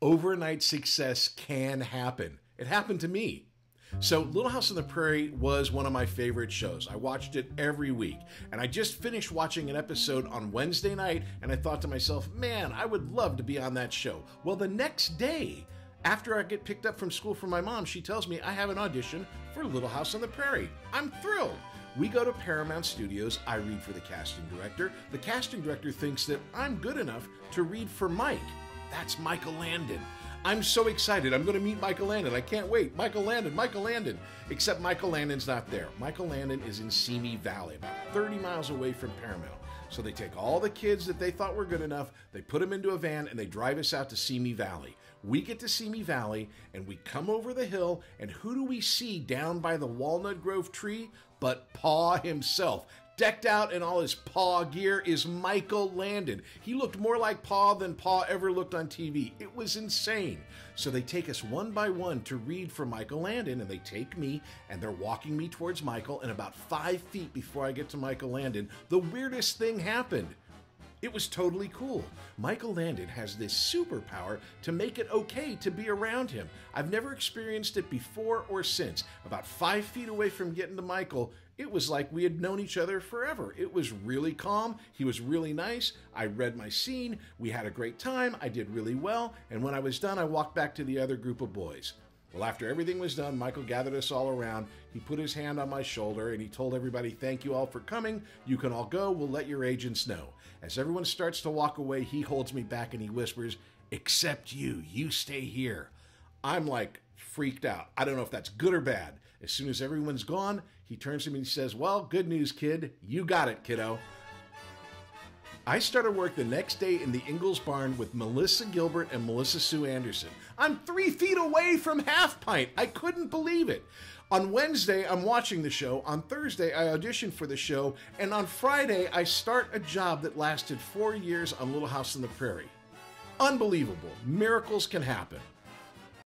Overnight success can happen. It happened to me. So Little House on the Prairie was one of my favorite shows. I watched it every week, and I just finished watching an episode on Wednesday night, and I thought to myself, man, I would love to be on that show. Well, the next day, after I get picked up from school from my mom, she tells me I have an audition for Little House on the Prairie. I'm thrilled. We go to Paramount Studios. I read for the casting director. The casting director thinks that I'm good enough to read for Mike. That's Michael Landon. I'm so excited. I'm going to meet Michael Landon. I can't wait. Michael Landon. Except Michael Landon's not there. Michael Landon is in Simi Valley, about 30 miles away from Paramount. So they take all the kids that they thought were good enough, they put them into a van, and they drive us out to Simi Valley. We get to Simi Valley, and we come over the hill, and who do we see down by the Walnut Grove tree but Pa himself? Decked out in all his Pa gear is Michael Landon. He looked more like Pa than Pa ever looked on TV. It was insane. So they take us one by one to read for Michael Landon, and they take me, and they're walking me towards Michael, and about 5 feet before I get to Michael Landon, the weirdest thing happened. It was totally cool. Michael Landon has this superpower to make it okay to be around him. I've never experienced it before or since. About 5 feet away from getting to Michael, it was like we had known each other forever. It was really calm. He was really nice. I read my scene. We had a great time. I did really well. And when I was done, I walked back to the other group of boys. Well, after everything was done, Michael gathered us all around. He put his hand on my shoulder and he told everybody, thank you all for coming. You can all go. We'll let your agents know. As everyone starts to walk away, he holds me back and he whispers, except you. You stay here. I'm like freaked out. I don't know if that's good or bad. As soon as everyone's gone, he turns to me and he says, well, good news, kid. You got it, kiddo. I started work the next day in the Ingalls barn with Melissa Gilbert and Melissa Sue Anderson. I'm 3 feet away from Half Pint. I couldn't believe it. On Wednesday, I'm watching the show. On Thursday, I auditioned for the show. And on Friday, I start a job that lasted 4 years on Little House on the Prairie. Unbelievable. Miracles can happen.